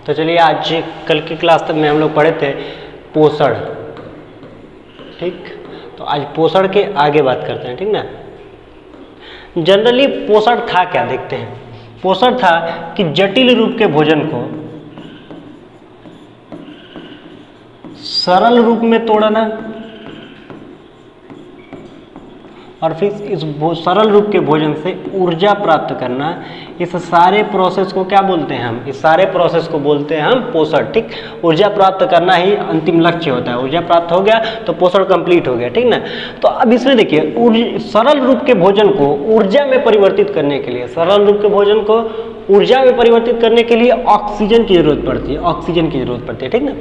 तो चलिए आज कल की क्लास तक में हम लोग पढ़े थे पोषण, ठीक। तो आज पोषण के आगे बात करते हैं, ठीक ना। जनरली पोषण था क्या, देखते हैं। पोषण था कि जटिल रूप के भोजन को सरल रूप में तोड़ना और फिर इस सरल रूप के भोजन से ऊर्जा प्राप्त करना। इस सारे प्रोसेस को क्या बोलते हैं हम? इस सारे प्रोसेस को बोलते हैं हम पोषण, ठीक। ऊर्जा प्राप्त करना ही अंतिम लक्ष्य होता है। ऊर्जा प्राप्त हो गया तो पोषण कंप्लीट हो गया, ठीक ना। तो अब इसमें देखिए, सरल रूप के भोजन को ऊर्जा में परिवर्तित करने के लिए, सरल रूप के भोजन को ऊर्जा में परिवर्तित करने के लिए ऑक्सीजन की जरूरत पड़ती है, ऑक्सीजन की जरूरत पड़ती है, ठीक ना।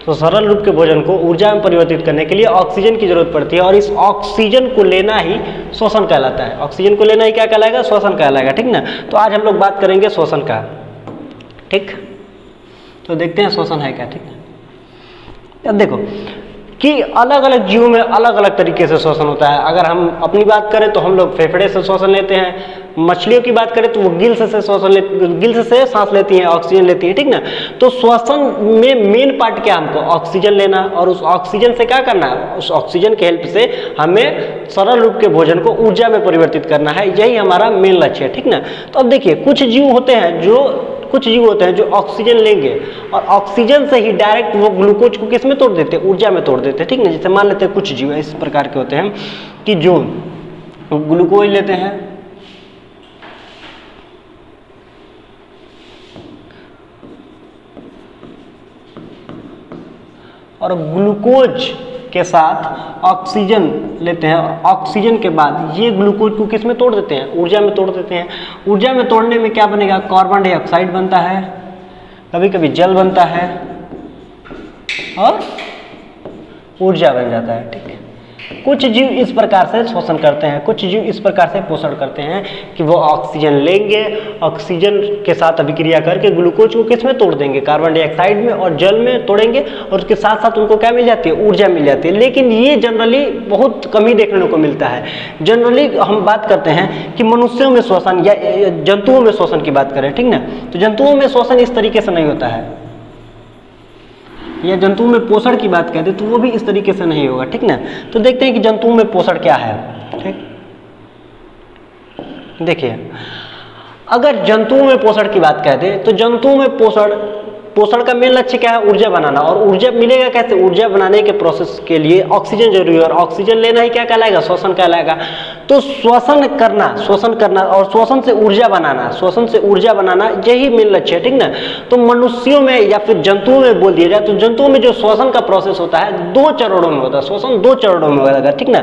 तो सरल रूप के भोजन को ऊर्जा में परिवर्तित करने के लिए ऑक्सीजन की जरूरत पड़ती है और इस ऑक्सीजन को लेना ही श्वसन कहलाता है। ऑक्सीजन को लेना ही क्या कहलाएगा? श्वसन कहलाएगा, ठीक ना। तो आज हम लोग बात करेंगे श्वसन का, ठीक। तो देखते हैं श्वसन है क्या, ठीक है। अब देखो कि अलग अलग जीवों में अलग अलग तरीके से श्वसन होता है। अगर हम अपनी बात करें तो हम लोग फेफड़े से श्वसन लेते हैं। मछलियों की बात करें तो वो गिल्स से सांस लेती हैं, ऑक्सीजन लेती है, ठीक ना। तो श्वसन में मेन पार्ट क्या, हमको ऑक्सीजन लेना और उस ऑक्सीजन से क्या करना है? उस ऑक्सीजन के हेल्प से हमें सरल रूप के भोजन को ऊर्जा में परिवर्तित करना है। यही हमारा मेन लक्ष्य है, ठीक ना। तो अब देखिए, कुछ जीव होते हैं जो ऑक्सीजन लेंगे और ऑक्सीजन से ही डायरेक्ट वो ग्लूकोज को किस में तोड़ देते हैं? ऊर्जा में तोड़ देते हैं, ठीक ना। जैसे मान लेते हैं कुछ जीव इस प्रकार के होते हैं कि जो ग्लूकोज लेते हैं और ग्लूकोज के साथ ऑक्सीजन लेते हैं। ऑक्सीजन के बाद ये ग्लूकोज को किस में तोड़ देते हैं? ऊर्जा में तोड़ देते हैं। ऊर्जा में तोड़ने में क्या बनेगा? कार्बन डाइऑक्साइड बनता है, कभी कभी जल बनता है और ऊर्जा बन जाता है, ठीक है। कुछ जीव इस प्रकार से श्वसन करते हैं, कुछ जीव इस प्रकार से पोषण करते हैं कि वो ऑक्सीजन लेंगे, ऑक्सीजन के साथ अभिक्रिया करके ग्लूकोज को किस में तोड़ देंगे? कार्बन डाइऑक्साइड में और जल में तोड़ेंगे और उसके साथ साथ उनको क्या मिल जाती है? ऊर्जा मिल जाती है। लेकिन ये जनरली बहुत कम ही देखने को मिलता है। जनरली हम बात करते हैं कि मनुष्यों में श्वसन या जंतुओं में श्वसन की बात करें, ठीक ना। तो जंतुओं में श्वसन इस तरीके से नहीं होता है, या जंतुओं में पोषण की बात कहते तो वो भी इस तरीके से नहीं होगा, ठीक ना। तो देखते हैं कि जंतुओं में पोषण क्या है, ठीक। देखिए, अगर जंतुओं में पोषण की बात कहते तो जंतुओं में पोषण का मेन लक्ष्य क्या है? ऊर्जा बनाना। और ऊर्जा मिलेगा कैसे? ऊर्जा बनाने के प्रोसेस के लिए ऑक्सीजन जरूरी है और ऑक्सीजन लेना ही क्या कहलाएगा? श्वसन कहलाएगा। तो श्वसन करना और श्वसन से ऊर्जा बनाना, यही मेन लक्ष्य है, ठीक ना। तो मनुष्यों में या फिर जंतुओं में बोल दिया जाए तो जंतुओं में जो श्वसन का प्रोसेस होता है 2 चरणों में होता है। श्वसन 2 चरणों में होगा, ठीक ना।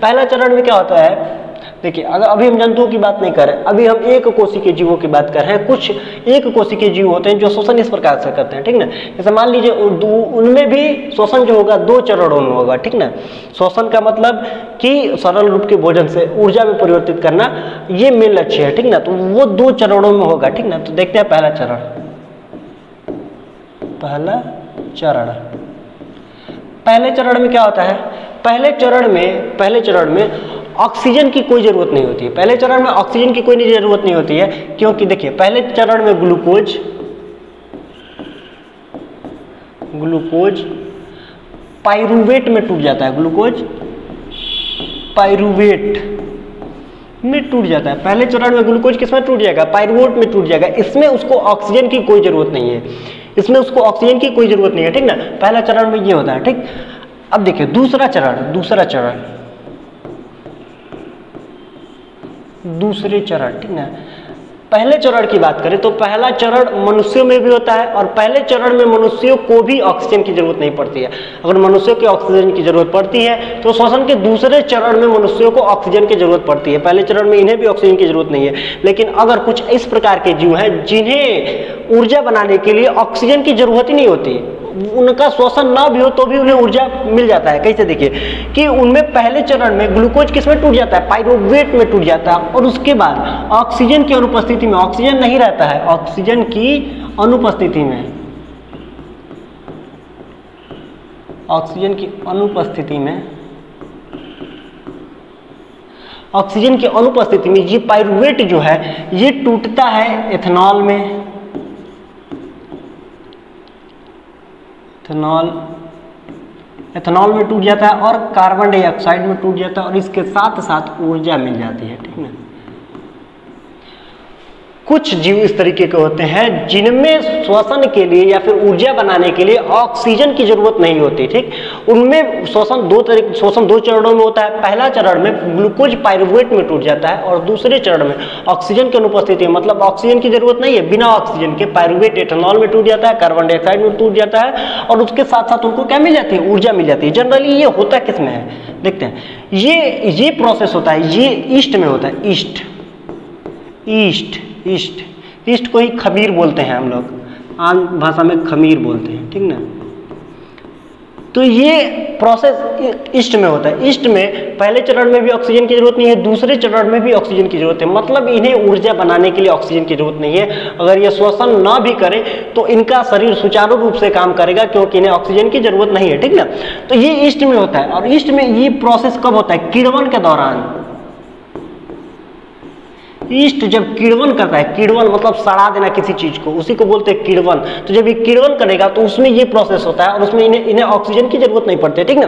पहला चरण में क्या होता है? देखिए, अगर अभी हम जंतुओं की बात नहीं कर रहे, अभी हम एक कोशिकीय जीवों की बात कर रहे हैं। कुछ एक कोशिकीय जीव होते हैं जो श्वसन इस प्रकार से करते हैं, ठीक ना। जैसे मान लीजिए उनमें भी श्वसन जो होगा 2 चरणों में होगा, ठीक ना। श्वसन का मतलब कि सरल रूप के भोजन से ऊर्जा में परिवर्तित करना, ये मेन लक्ष्य है, ठीक ना। तो वो 2 चरणों में होगा, ठीक ना। तो देखते हैं पहला चरण में क्या होता है? पहले चरण में ऑक्सीजन की कोई जरूरत नहीं होती है। पहले चरण में ऑक्सीजन की कोई जरूरत नहीं होती है, क्योंकि देखिए, पहले चरण में ग्लूकोज पाइरूवेट में टूट जाता है। ग्लूकोज पाइरूवेट में टूट जाता है। पहले चरण में ग्लूकोज किस में टूट जाएगा? पाइरूवेट में टूट जाएगा। इसमें उसको ऑक्सीजन की कोई जरूरत नहीं है, ठीक ना। पहला चरण में ये होता है, ठीक। अब देखिए दूसरे चरण, ठीक ना। पहले चरण की बात करें तो पहला चरण मनुष्यों में भी होता है और पहले चरण में मनुष्यों को भी ऑक्सीजन की जरूरत नहीं पड़ती है। अगर मनुष्यों को ऑक्सीजन की जरूरत पड़ती है तो श्वसन के दूसरे चरण में मनुष्यों को ऑक्सीजन की जरूरत पड़ती है। पहले चरण में इन्हें भी ऑक्सीजन की जरूरत नहीं है। लेकिन अगर कुछ इस प्रकार के जीव हैं जिन्हें ऊर्जा बनाने के लिए ऑक्सीजन की जरूरत ही नहीं होती, उनका श्वसन ना भी हो तो भी उन्हें ऊर्जा मिल जाता है। कैसे? देखिए कि उनमें पहले चरण में ग्लूकोज किस में टूट जाता है? पाइरूवेट में टूट जाता है और उसके बाद ऑक्सीजन की अनुपस्थिति में, ऑक्सीजन नहीं रहता है, ऑक्सीजन की अनुपस्थिति में ये पाइरूवेट जो है ये टूटता है एथेनॉल में, एथेनॉल में टूट जाता है और कार्बन डाइऑक्साइड में टूट जाता है और इसके साथ साथ ऊर्जा मिल जाती है, ठीक ना। कुछ जीव इस तरीके के होते हैं जिनमें श्वसन के लिए या फिर ऊर्जा बनाने के लिए ऑक्सीजन की जरूरत नहीं होती, ठीक। उनमें श्वसन दो चरणों में होता है। पहला चरण में ग्लूकोज पाइरुवेट में टूट जाता है और दूसरे चरण में ऑक्सीजन की अनुपस्थिति, मतलब ऑक्सीजन की जरूरत नहीं है, बिना ऑक्सीजन के पाइरुवेट एथेनॉल में टूट जाता है, कार्बन डाइऑक्साइड में टूट जाता है और उसके साथ साथ उनको क्या मिल जाती है, ऊर्जा मिल जाती है। जनरली ये होता किसमें है, देखते हैं। ये प्रोसेस होता है, ये ईस्ट में होता है, ईस्ट को ही खमीर बोलते हैं हम लोग, आम भाषा में खमीर बोलते हैं, ठीक ना। तो ये प्रोसेस ईस्ट में होता है। ईस्ट में पहले चरण में भी ऑक्सीजन की जरूरत नहीं है, दूसरे चरण में भी ऑक्सीजन की जरूरत है, मतलब इन्हें ऊर्जा बनाने के लिए ऑक्सीजन की जरूरत नहीं है। अगर ये श्वसन ना भी करे तो इनका शरीर सुचारू रूप से काम करेगा क्योंकि इन्हें ऑक्सीजन की जरूरत नहीं है, ठीक ना। तो ये ईस्ट में होता है और ईस्ट में ये प्रोसेस कब होता है, किण्वन के दौरान। ईस्ट जब किण्वन करता है, किण्वन मतलब सड़ा देना किसी चीज को, उसी को बोलते हैं किण्वन। तो जब ये किण्वन करेगा तो उसमें ये प्रोसेस होता है और उसमें इन्हें ऑक्सीजन की जरूरत नहीं पड़ती है, ठीक ना।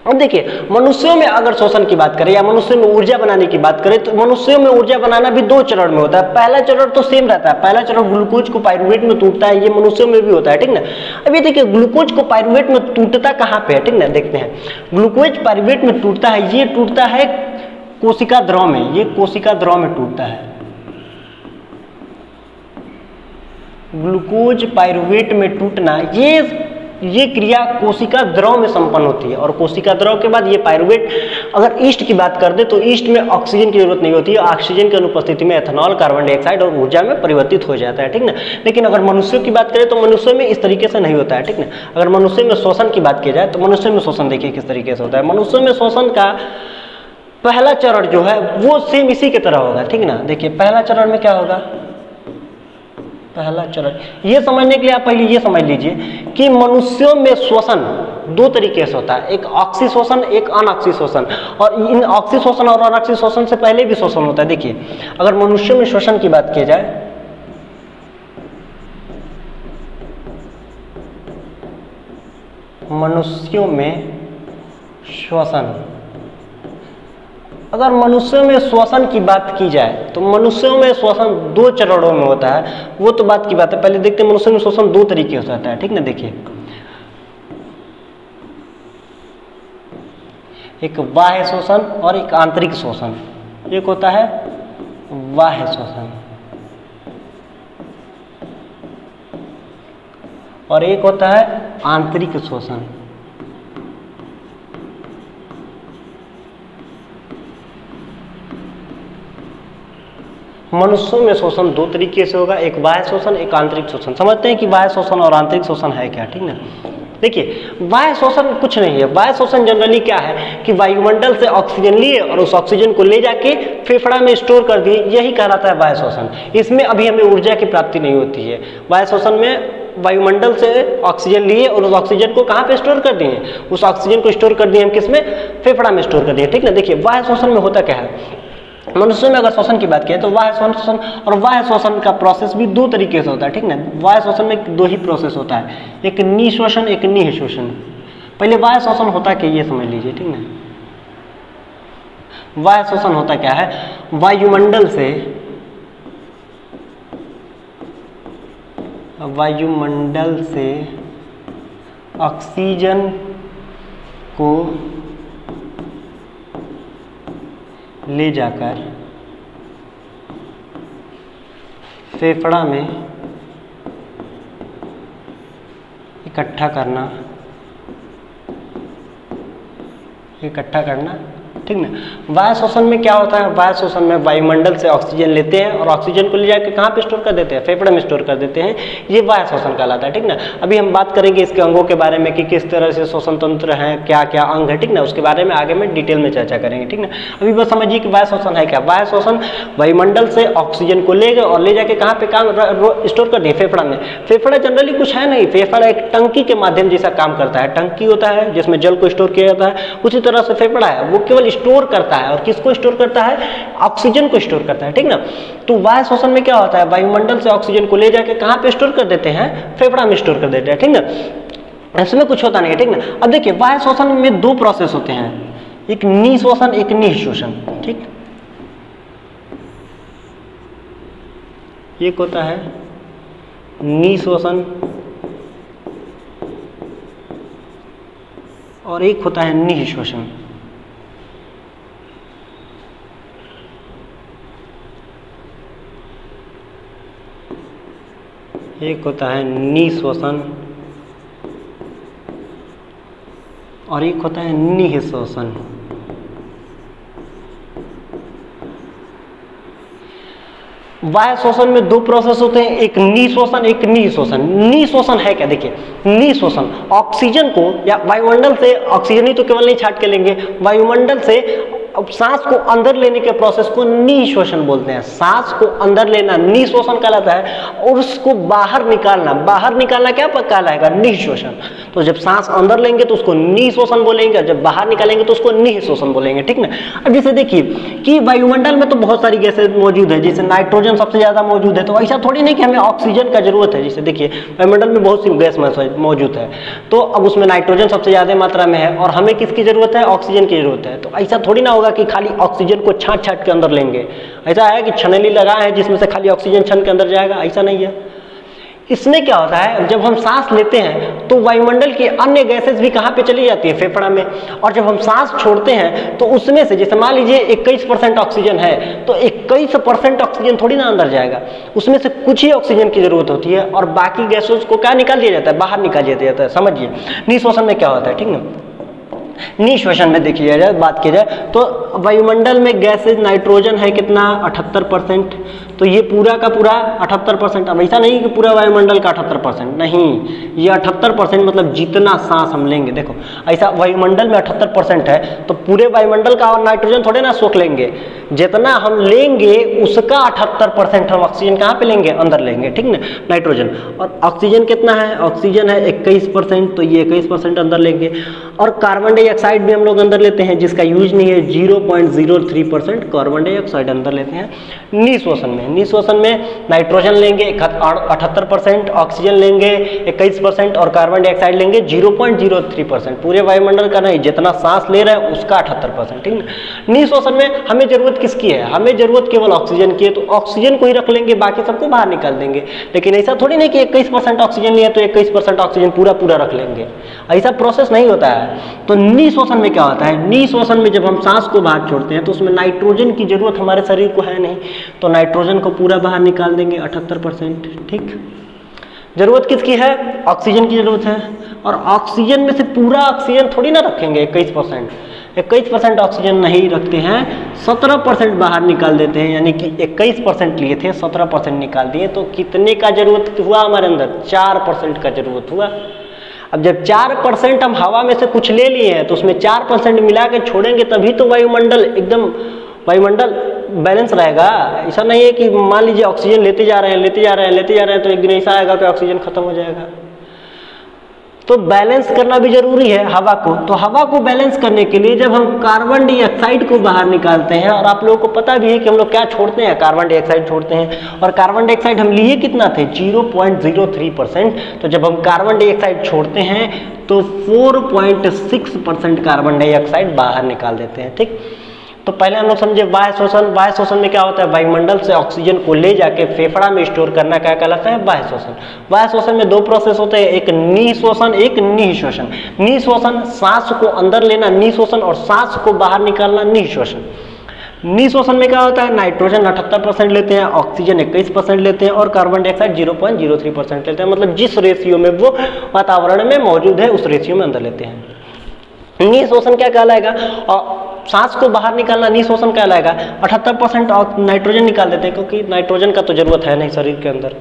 अब देखिए, मनुष्यों में अगर श्वसन की बात करें या मनुष्यों में ऊर्जा बनाने की बात करें तो मनुष्यों में ऊर्जा बनाना भी दो चरण में होता है। पहला चरण तो सेम रहता है, पहला चरण ग्लूकोज को पाइरुवेट में टूटता है, ये मनुष्यों में भी होता है, ठीक ना। अब ये देखिए, ग्लूकोज को पाइरुवेट में टूटता कहाँ पे है, ठीक ना, देखते हैं। ग्लूकोज पाइरुवेट में टूटता है, ये टूटता है कोशिका द्रव में, ये कोशिका द्रव में टूटता है। ग्लूकोज पाइरुवेट में टूटना, ये क्रिया कोशिका द्रव में संपन्न होती है और कोशिका द्रव के बाद ये पाइरुवेट, अगर ईस्ट की बात कर दे तो ईस्ट में ऑक्सीजन की जरूरत नहीं होती है, ऑक्सीजन की अनुपस्थिति में एथेनॉल, कार्बन डाइऑक्साइड और ऊर्जा में परिवर्तित हो जाता है, ठीक ना। लेकिन अगर मनुष्यों की बात करें तो मनुष्यों में इस तरीके से नहीं होता है, ठीक ना। अगर मनुष्य में श्वसन की बात की जाए तो मनुष्य में श्वसन देखिए किस तरीके से होता है। मनुष्यों में श्वसन का पहला चरण जो है वो सेम इसी की तरह होगा, ठीक ना। देखिए, पहला चरण में क्या होगा, पहला चरण, ये समझने के लिए आप पहले ये समझ लीजिए कि मनुष्यों में श्वसन दो तरीके से होता है, एक ऑक्सी श्वसन, एक अनऑक्सी श्वसन। और इन ऑक्सी श्वसन और अनऑक्सी श्वसन से पहले भी श्वसन होता है। देखिए, अगर मनुष्यों में श्वसन की बात की जाए, मनुष्यों में श्वसन, अगर मनुष्यों में श्वसन की बात की जाए तो मनुष्यों में श्वसन दो चरणों में होता है, वो तो बात की बात है। पहले देखते हैं मनुष्यों में श्वसन दो तरीके से होता है, ठीक ना। देखिए, एक बाह्य श्वसन और एक आंतरिक श्वसन। एक होता है बाह्य श्वसन और एक होता है आंतरिक श्वसन। मनुष्यों में शोषण दो तरीके से होगा, एक बाह्य शोषण, एक आंतरिक शोषण। समझते हैं कि बाह्य शोषण और आंतरिक शोषण है क्या, ठीक ना। देखिए, बाह्य शोषण कुछ नहीं है। बाह्य शोषण जनरली क्या है कि वायुमंडल से ऑक्सीजन लिए और उस ऑक्सीजन को ले जाके फेफड़ा में स्टोर कर दिए, यही कहलाता है बाह्य शोषण। इसमें अभी हमें ऊर्जा की प्राप्ति नहीं होती है। बाह्य शोषण में वायुमंडल से ऑक्सीजन लिए और उस ऑक्सीजन को कहाँ पे स्टोर कर दिए, उस ऑक्सीजन को स्टोर कर दिए हम किसमें, फेफड़ा में स्टोर कर दिए, ठीक ना। देखिए, बाह्य शोषण में होता क्या है, मनुष्य में अगर श्वसन की बात करें तो बाह्य श्वसन और बाह्य श्वसन का प्रोसेस भी दो तरीके से होता है, ठीक ना। बाह्य श्वसन में दो ही प्रोसेस होता है, एक निःश्वसन, एक निःश्वसन। पहले बाह्य श्वसन होता क्या ये समझ लीजिए, ठीक ना। बाह्य श्वसन होता क्या है, वायुमंडल से ऑक्सीजन को ले जाकर फेफड़ा में इकट्ठा करना, ठीक ना। वायु शोषण में क्या होता है, वायु शोषण में वायुमंडल से ऑक्सीजन लेते हैं और ऑक्सीजन को ले जाकर कहाँ पे स्टोर कर देते हैं, फेफड़े में स्टोर कर देते हैं, ये वायु शोषण कहलाता है, ठीक ना। अभी हम बात करेंगे इसके अंगों के बारे में कि किस तरह से श्वसन तंत्र है, क्या क्या अंग है, ठीक ना। उसके बारे में आगे में डिटेल में चर्चा करेंगे, ठीक ना। अभी बस समझिए कि वायु शोषण है क्या। वायु शोषण वायुमंडल से ऑक्सीजन को ले गए और ले जाके कहाँ पे स्टोर कर दिए, फेफड़ा में। फेफड़ा जनरली कुछ है नहीं, फेफड़ा एक टंकी के माध्यम जैसा काम करता है। टंकी होता है जिसमें जल को स्टोर किया जाता है, उसी तरह से फेफड़ा है, वो केवल स्टोर करता है। और किसको स्टोर करता है, ऑक्सीजन को स्टोर करता है, ठीक ना। तो वायु शोषण में क्या होता है, वायुमंडल से ऑक्सीजन को ले जाके कहाँ पे स्टोर कर देते हैं, फेफड़ा में स्टोर कर देते हैं, ठीक ना। इसमें कुछ होता नहीं है, ठीक ना। अब देखिए बाह्य श्वसन में दो प्रोसेस होते हैं, एक निःश्वसन एक निःश्वसन, ठीक। एक होता है निःश्वसन और एक होता है निःश्वसन। एक होता है निःश्वसन और एक होता है निःश्वसन। बाह्य श्वसन में दो प्रोसेस होते हैं, एक निःश्वसन एक निःश्वसन। निःश्वसन है क्या, देखिए निःश्वसन ऑक्सीजन को या वायुमंडल से ऑक्सीजन ही तो केवल नहीं छाट के लेंगे, वायुमंडल से सांस को अंदर लेने के प्रोसेस को निःश्वसन बोलते हैं। सांस को अंदर लेना निःश्वसन कहलाता है और उसको बाहर निकालना क्या कहलाएगा, निःश्वसन। तो जब सांस अंदर लेंगे तो उसको निःश्वसन बोलेंगे, जब बाहर निकालेंगे तो उसको निःश्वसन बोलेंगे, ठीक ना। अब जैसे देखिए कि वायुमंडल में तो बहुत सारी गैसें मौजूद है, जैसे नाइट्रोजन सबसे ज्यादा मौजूद है, तो ऐसा थोड़ी नहीं कि हमें ऑक्सीजन का जरूरत है। जैसे देखिए वायुमंडल में बहुत सी गैस मौजूद है, तो अब उसमें नाइट्रोजन सबसे ज्यादा मात्रा में है और हमें किसकी जरूरत है, ऑक्सीजन की जरूरत है। तो ऐसा थोड़ी ना कि खाली ऑक्सीजन को छांट के अंदर लेंगे। ऐसा है कि छनेली लगाए हैं जिसमें से खाली ऑक्सीजन छन के अंदर जाएगा, ऐसा नहीं है। इसमें क्या होता है, जब हम सांस लेते हैं तो वायुमंडल की अन्य गैसेस भी कहाँ पे चली जाती है, फेफड़ा में। और जब हम सांस छोड़ते हैं तो उसमें से जैसे मान लीजिए 21% ऑक्सीजन है तो 21% ऑक्सीजन थोड़ी ना अंदर जाएगा, उसमें से कुछ ही ऑक्सीजन की जरूरत होती है और बाकी गैसेस को क्या निकाल दिया जाता है, बाहर निकाल दिया जाता है। समझिए निःश्वसन में क्या होता है, ठीक ना। निःश्वसन में देखिए जाए बात की जाए तो वायुमंडल में गैसेज नाइट्रोजन है कितना, 78%। तो ये पूरा का पूरा 78%। अब ऐसा नहीं कि पूरा वायुमंडल का 78%, नहीं, ये 78% मतलब जितना सांस हम लेंगे। देखो ऐसा वायुमंडल में 78% है तो पूरे वायुमंडल का और नाइट्रोजन थोड़े ना सोख लेंगे, जितना हम लेंगे उसका 78% हम ऑक्सीजन कहाँ पे लेंगे, अंदर लेंगे, ठीक ना, नाइट्रोजन। और ऑक्सीजन कितना है, ऑक्सीजन है 21%, तो ये 21% अंदर लेंगे। और कार्बन डाइऑक्साइड भी हम लोग अंदर लेते हैं जिसका यूज नहीं है, 0.03% कार्बन डाइऑक्साइड अंदर लेते हैं निःश्वसन में। निःश्वसन में नाइट्रोजन लेंगे 78%, ऑक्सीजन लेंगे 21% और कार्बन डाइऑक्साइड लेंगे 0.03%। पूरे वायुमंडल का नहीं, जितना सांस ले रहे हैं उसका 78%, ठीक है। निःश्वसन में हमें जरूरत किसकी है, हमें जरूरत केवल ऑक्सीजन की है, तो ऑक्सीजन को ही रख लेंगे, बाकी सबको बाहर निकाल देंगे। लेकिन ऐसा थोड़ी नहीं कि 21% ऑक्सीजन लिया तो 21% ऑक्सीजन पूरा रख लेंगे, ऐसा प्रोसेस नहीं होता है। तो निःश्वसन में क्या होता है, निःश्वसन में जब हम सांस को बाहर छोड़ते हैं तो उसमें नाइट्रोजन की जरूरत हमारे शरीर को है नहीं, तो नाइट्रोजन को पूरा बाहर निकाल देंगे 78%, ठीक। जरूरत किसकी है, ऑक्सीजन की जरूरत है। और ऑक्सीजन में से पूरा ऑक्सीजन थोड़ी ना रखेंगे 21% ऑक्सीजन नहीं रखते हैं, 17% बाहर निकाल देते हैं, यानी कि 21% लिए थे 17% निकाल दिए, तो कितने का जरूरत हुआ हमारे अंदर, 4% का जरूरत हुआ। अब जब 4% हम हवा में से कुछ ले लिए हैं तो उसमें 4% मिला के छोड़ेंगे, तभी तो वायुमंडल बैलेंस रहेगा। ऐसा नहीं है कि मान लीजिए ऑक्सीजन लेते जा रहे हैं तो एक दिन ऐसा आएगा कि ऑक्सीजन खत्म हो जाएगा। तो बैलेंस करना भी जरूरी है हवा को। तो हवा को बैलेंस करने के लिए जब हम कार्बन डाइऑक्साइड को बाहर निकालते हैं, और आप लोगों को पता भी है कि हम लोग क्या छोड़ते हैं, कार्बन डाइऑक्साइड छोड़ते हैं, और कार्बन डाइऑक्साइड हम लिए कितना थे, 0.03%। तो जब हम कार्बन डाइऑक्साइड छोड़ते हैं तो 4.6% कार्बन डाइऑक्साइड बाहर निकाल देते हैं, ठीक। तो पहले हम लोग समझे बाह्य श्वसन। बाह्य श्वसन में क्या होता है, वायुमंडल से ऑक्सीजन को ले जाके फेफड़ा में स्टोर करना क्या कहलाता है, बाह्य श्वसन। बाह्य श्वसन में दो प्रोसेस होते हैं, एक निःश्वसन एक निःश्वसन। निःश्वसन सांस को अंदर लेना निःश्वसन, और सांस को बाहर निकालना निःश्वसन। निःश्वसन में क्या होता है, नाइट्रोजन 78% लेते हैं, ऑक्सीजन 21% लेते हैं और कार्बन डाइऑक्साइड 0.03% लेते हैं, मतलब जिस रेशियो में वो वातावरण में मौजूद है उस रेशियो में अंदर लेते हैं। निःश्वसन क्या कहलाएगा, और सांस को बाहर निकालना निःश्वसन कहलाएगा। 78% नाइट्रोजन निकाल देते हैं, क्योंकि नाइट्रोजन का तो जरूरत है नहीं शरीर के अंदर।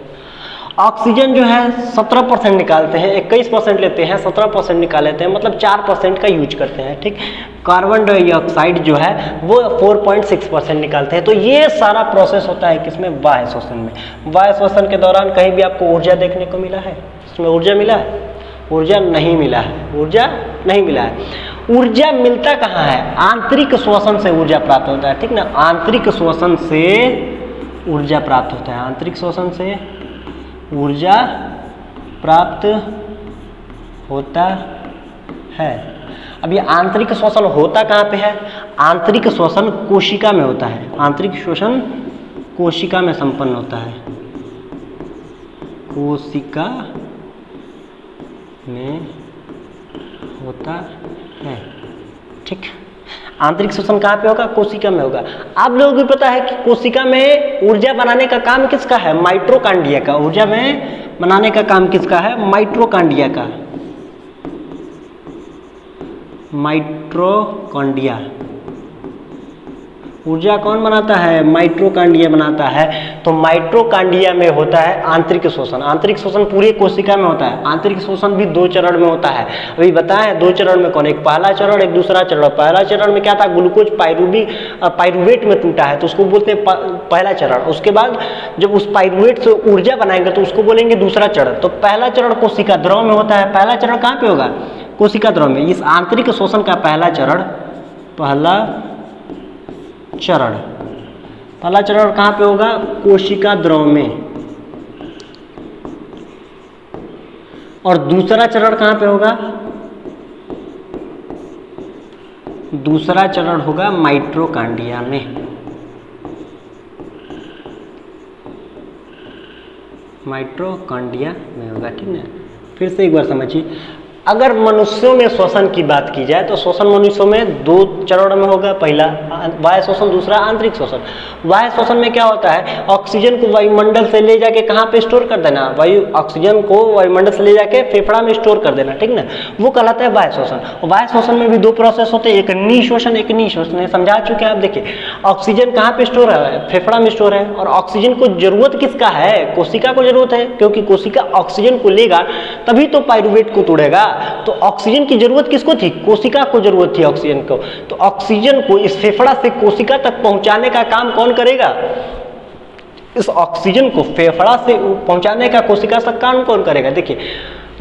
ऑक्सीजन जो है 17% निकालते हैं, 21% लेते हैं, 17% निकाल लेते हैं, मतलब 4% का यूज करते हैं, ठीक। कार्बन डाइऑक्साइड जो है वो 4.6% निकालते हैं। तो ये सारा प्रोसेस होता है किसमें, बाह्य श्वसन में। बाह्य श्वसन के दौरान कहीं भी आपको ऊर्जा देखने को मिला है, इसमें ऊर्जा मिला है, ऊर्जा नहीं मिला है, ऊर्जा नहीं मिला है। ऊर्जा मिलता कहाँ है, आंतरिक श्वसन से ऊर्जा प्राप्त होता है, ठीक ना। आंतरिक श्वसन से ऊर्जा प्राप्त होता है, आंतरिक श्वसन से ऊर्जा प्राप्त होता है। अब ये आंतरिक श्वसन होता कहाँ पे है? आंतरिक श्वसन कोशिका में होता है। आंतरिक श्वसन कोशिका में संपन्न होता है। कोशिका में होता है, ठीक। आंतरिक श्वसन कहाँ पे होगा? कोशिका में होगा। आप लोगों को पता है कि कोशिका में ऊर्जा बनाने का काम किसका है? माइटोकॉन्ड्रिया का। ऊर्जा में बनाने का काम किसका है? माइटोकॉन्ड्रिया का। माइटोकॉन्ड्रिया। ऊर्जा कौन बनाता है? माइटोकॉन्ड्रिया बनाता है। तो माइटोकॉन्ड्रिया में होता है आंतरिक श्वसन। आंतरिक श्वसन पूरी कोशिका में होता है। आंतरिक श्वसन भी 2 चरण में होता है। अभी बताया 2 चरण में कौन? एक पहला चरण, एक दूसरा चरण। पहला चरण में क्या था? ग्लूकोज पाइरूवेट में टूटा है तो उसको बोलते हैं पहला चरण। उसके बाद जब उस पाइरूवेट से ऊर्जा बनाएंगे तो उसको बोलेंगे दूसरा चरण। तो पहला चरण कोशिका द्रव में होता है। पहला चरण कहाँ पे होगा? कोशिका द्रव में। इस आंतरिक श्वसन का पहला चरण कहाँ पे होगा? कोशिका द्रव में। और दूसरा चरण कहाँ पे होगा? दूसरा चरण होगा माइटोकॉन्ड्रिया में। माइटोकॉन्ड्रिया में होगा, ठीक है। फिर से एक बार समझिए, अगर मनुष्यों में श्वसन की बात की जाए तो श्वसन मनुष्यों में 2 चरण में होगा। पहला बाह्य श्वसन, दूसरा आंतरिक श्वसन। बाह्य श्वसन में क्या होता है? ऑक्सीजन को वायुमंडल से ले जाके कहाँ पे स्टोर कर देना? ऑक्सीजन को वायुमंडल से ले जाके फेफड़ा में स्टोर कर देना, ठीक ना। वो कहलाता है बाह्य श्वसन। और बाह्य श्वसन में भी 2 प्रोसेस होते हैं, एक निःश्वसन, एक निःश्वसन। समझा चुके हैं आप। देखिए, ऑक्सीजन कहाँ पे स्टोर है? फेफड़ा में स्टोर है। और ऑक्सीजन को जरूरत किसका है? कोशिका को जरूरत है, क्योंकि कोशिका ऑक्सीजन को लेगा तभी तो पाइरूवेट को तोड़ेगा। तो ऑक्सीजन की जरूरत किसको थी? कोशिका को जरूरत थी ऑक्सीजन को। तो ऑक्सीजन को इस फेफड़ा से कोशिका तक पहुंचाने का काम कौन करेगा? इस ऑक्सीजन को फेफड़ा से पहुंचाने का कोशिका तक काम कौन करेगा? देखिए,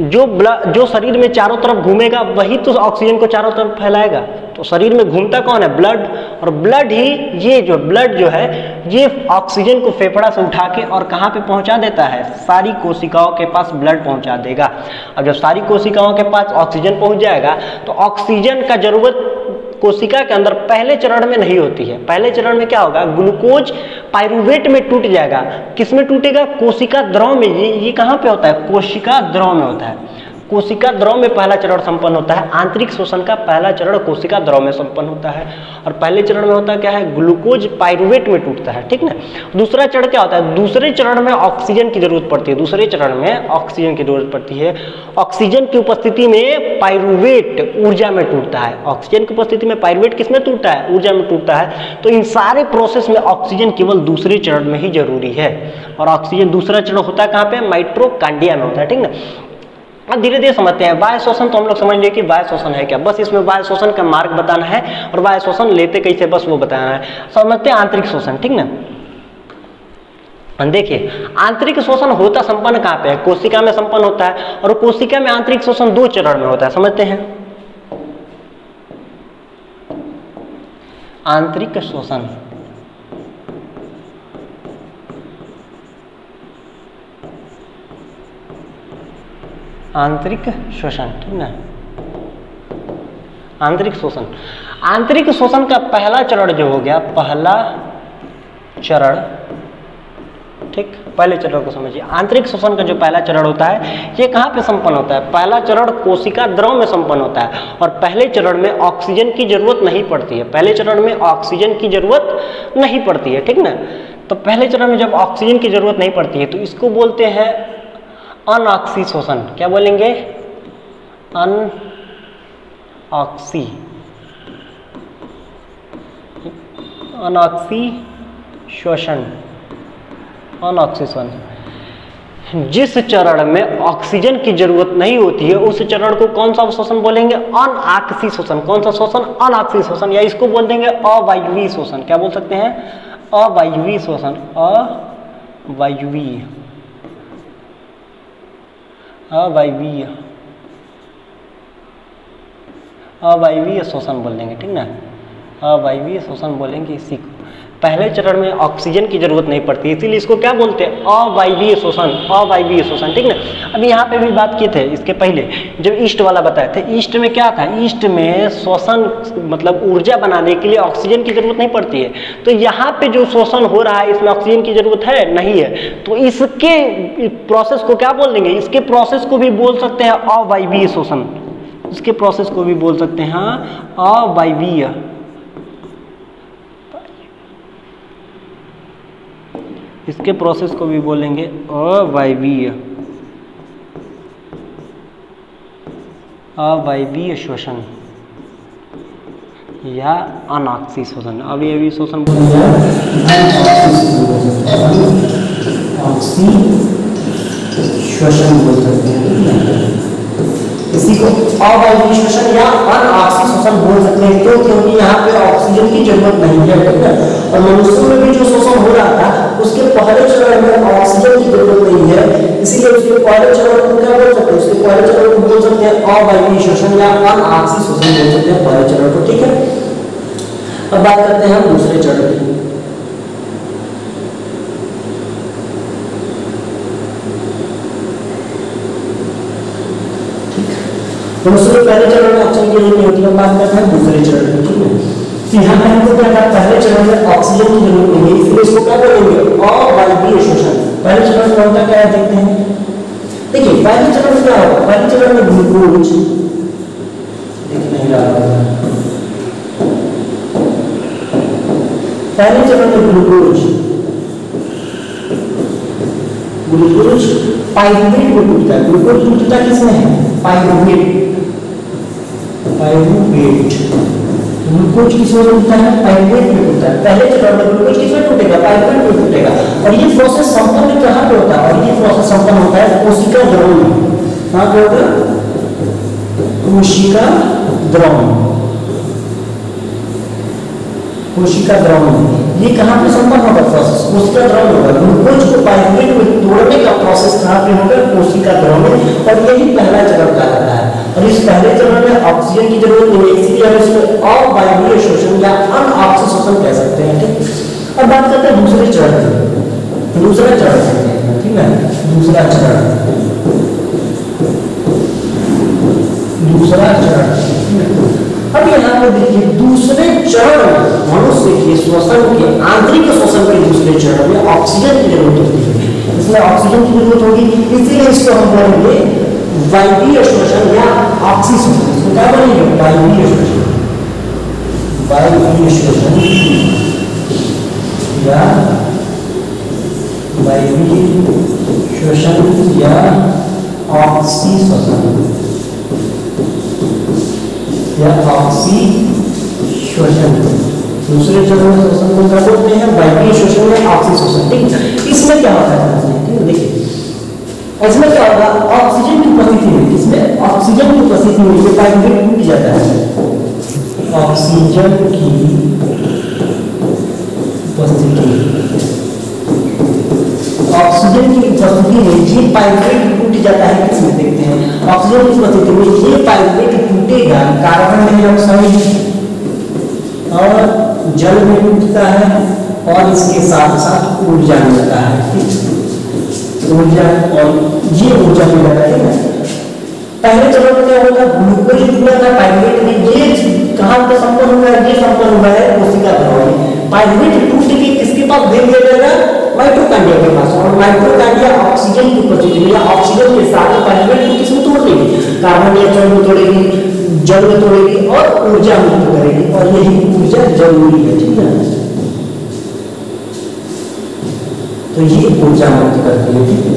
जो शरीर में चारों तरफ घूमेगा वही तो ऑक्सीजन को चारों तरफ फैलाएगा। तो शरीर में घूमता कौन है? ब्लड। और ब्लड ही, ये जो ब्लड जो है, ये ऑक्सीजन को फेफड़ा से उठा के और कहाँ पे पहुंचा देता है? सारी कोशिकाओं के पास ब्लड पहुंचा देगा। अब जब सारी कोशिकाओं के पास ऑक्सीजन पहुंच जाएगा तो ऑक्सीजन का जरूरत कोशिका के अंदर पहले चरण में नहीं होती है। पहले चरण में क्या होगा? ग्लूकोज पाइरूवेट में टूट जाएगा। किस में टूटेगा? कोशिका द्रव में। ये कहाँ पे होता है? कोशिका द्रव में होता है। कोशिका द्रव में पहला चरण संपन्न होता है। आंतरिक श्वसन का पहला चरण कोशिका द्रव में संपन्न होता है। और पहले चरण में होता है क्या है? ग्लूकोज पाइरूवेट में टूटता है, ठीक ना। दूसरा चरण क्या होता है? दूसरे चरण में ऑक्सीजन की जरूरत पड़ती है। दूसरे चरण में ऑक्सीजन की जरूरत पड़ती है। ऑक्सीजन की उपस्थिति में पाइरूवेट ऊर्जा में टूटता है। ऑक्सीजन की उपस्थिति में पाइरूवेट किस में टूटता है? ऊर्जा में टूटता है। तो इन सारे प्रोसेस में ऑक्सीजन केवल दूसरे चरण में ही जरूरी है। और ऑक्सीजन दूसरा चरण होता है कहाँ पे? माइटोकॉन्ड्रिया में होता है, ठीक ना। अब धीरे धीरे समझते हैं। बाह्य श्वसन तो हम लोग समझ लिए कि बाह्य श्वसन है क्या, बस इसमें बाह्य श्वसन का मार्ग बताना है और बाह्य श्वसन लेते कैसे, बस वो बताना है। समझते हैं आंतरिक श्वसन, ठीक ना। देखिए, आंतरिक श्वसन होता संपन्न कहाँ पे है? कोशिका में संपन्न होता है। और कोशिका में आंतरिक श्वसन 2 चरण में होता है। समझते हैं। आंतरिक श्वसन, आंतरिक श्वसन, ठीक ना। आंतरिक श्वसन, आंतरिक श्वसन का पहला चरण जो हो गया, पहला चरण, ठीक। पहले चरण को समझिए। आंतरिक श्वसन का जो पहला चरण होता है ये कहाँ पे संपन्न होता है? पहला चरण कोशिका द्रव में संपन्न होता है। और पहले चरण में ऑक्सीजन की जरूरत नहीं पड़ती है। पहले चरण में ऑक्सीजन की जरूरत नहीं पड़ती है, ठीक ना। तो पहले चरण में जब ऑक्सीजन की जरूरत नहीं पड़ती है तो इसको बोलते हैं अनऑक्सी श्वसन। क्या बोलेंगे? अनऑक्सी, अनऑक्सी श्वसन, अनऑक्सी श्वसन। जिस चरण में ऑक्सीजन की जरूरत नहीं होती है उस चरण को कौन सा श्वसन बोलेंगे? अनऑक्सी श्वसन। कौन सा श्वसन? अनऑक्सी श्वसन, या इसको बोल देंगे अवायवीय श्वसन। क्या बोल सकते हैं? अवायवीय श्वसन, अवायवीय, अवायवीय, अवायवीय श्वसन बोल देंगे, ठीक ना। अवायवीय श्वसन बोलेंगे इसी को। पहले चरण में ऑक्सीजन की जरूरत नहीं पड़ती, इसीलिए इसको क्या बोलते हैं, अवायवीय शोषण, अवायवीय शोषण, ठीक ना। अब यहाँ पे भी बात की थे इसके पहले जब ईस्ट वाला बताए थे, ईस्ट में क्या था, ईस्ट में शोषण मतलब ऊर्जा बनाने के लिए ऑक्सीजन की जरूरत नहीं पड़ती है। तो यहाँ पे जो शोषण हो रहा है इसमें ऑक्सीजन की जरूरत है नहीं है, तो इसके प्रोसेस को क्या बोल देंगे, इसके प्रोसेस को भी बोल सकते हैं अवायवीय शोषण, इसके प्रोसेस को भी बोल सकते हैं अवायवीय, इसके प्रोसेस को भी बोलेंगे अवायवीय, अवायवीय शोषण या अनाक्सी शोषण, अवयवी शोषण शोषण बोल सकते हैं, इसी को अवायवीय शोषण या अनाक्सी शोषण बोल सकते हैं। क्यों? क्योंकि यहाँ पे ऑक्सीजन की जरूरत नहीं है, ठीक है। और मनुष्यों में भी जो शोषण हो रहा था उसके पहले चरण में ऑक्सीजन की जरूरत नहीं है, इसीलिए उसके पहले चरण को क्या बोल सकते हैं, उसके पहले चरण को बोल सकते हैं अवायवीय शोषण या अनाक्सी शोषण बोल सकते हैं पहले चरण को, ठीक है। अब बात करते हैं हम दूसरे चरण की। मनुष्य पहले चरण में ऑक्सीजन की जरूरत नहीं होती है, बात करते हैं दूसरे चरण की, ठीक है। यहाँ पे हमको क्या कहा, पहले चरण में ऑक्सीजन की जरूरत नहीं है, इसलिए इसको क्या बोलेंगे, अवायवीय शोषण। पहले चरण में होता क्या है देखते हैं, देखिए पहले चरण में क्या होगा, पहले चरण में ग्लूकोज देख नहीं रहा होगा, पहले चरण में ग्लूकोज पाइरुवेट में टूटता है, ग्लूकोज टूटता किसमें है, पाइरुवेट, ग्लूकोज किसमें टूटता है, पाइरुवेट में टूटता है। पहले चरण में ग्लूकोज किसमें टूटेगा, पाइरुवेट में टूटेगा। और ये प्रोसेस संपन्न कहाँ पे होता है, और ये प्रोसेस संपन्न होता है कोशिका द्रव में। कहाँ पे होगा, कोशिका द्रव में, कोशिका द्रव में। ये कहाँ पे संपन्न होगा प्रोसेस, कोशिका द्रव में होगा। ग्लूकोज को पाइरुवेट में तोड़ने का प्रोसेस कहाँ पे होगा, कोशिका द्रव में, और यही पहला चरण कहलाता है। और इस पहले चरण में ऑक्सीजन की जरूरत नहीं है, इसलिए हम इसको अवायवीय शोषण या अनाक्सी शोषण कह सकते हैं, ठीक। अब बात करते हैं दूसरे चरण की, दूसरा चरण, ठीक है, दूसरा चरण, दूसरा चरण। अब यहाँ पे देखिए दूसरे चरण में मनुष्य के श्वसन के आंतरिक श्वसन के दूसरे चरण में ऑक्सीजन की जरूरत होती है, इसमें ऑक्सीजन की जरूरत होगी, इसीलिए इसको हम बोलेंगे वायवीय शोषण या ऑक्सी शोषण। इसको क्या बोलेंगे, वायवीय शोषण, वायवीय शोषण या वायवीय शोषण या ऑक्सी शोषण या ऑक्सी शोषण। दूसरे चरण में शोषण को क्या बोलते हैं, वायवीय शोषण या ऑक्सी शोषण, ठीक। इसमें क्या होता है, ठीक है, देखिए इसमें क्या होगा, ऑक्सीजन की उपस्थिति में, इसमें ऑक्सीजन की उपस्थिति में ये पाइरुवेट टूट जाता है, ऑक्सीजन की उपस्थिति, ऑक्सीजन की उपस्थिति में ये पाइरुवेट टूट जाता है, किसमें देखते हैं, ऑक्सीजन की उपस्थिति में ये पाइरुवेट टूटेगा कार्बन डाइऑक्साइड और जल में टूटता है, और इसके साथ साथ ऊर्जा मिलता है, ऊर्जा, और ये ऊर्जा मिलेगा, ठीक है। पहले चरण में क्या होगा, ग्लूकोज टूटा था पाइरुवेट में, ये कहाँ पे संपन्न हुआ है, ये संपन्न हुआ है कोशिका द्रव में। पाइरुवेट टूट के किसके पास भेज दिया जाएगा, माइटोकॉन्ड्रिया के पास, और माइटोकॉन्ड्रिया ऑक्सीजन की उपस्थिति में या ऑक्सीजन के साथ पाइरुवेट को किसमें तोड़ देगी, कार्बन डाइऑक्साइड में तोड़ेगी, जल में तोड़ेगी और ऊर्जा मुक्त करेगी, और यही ऊर्जा जरूरी है, ठीक है। तो ये ऊर्जा मुक्त करती है, ठीक है।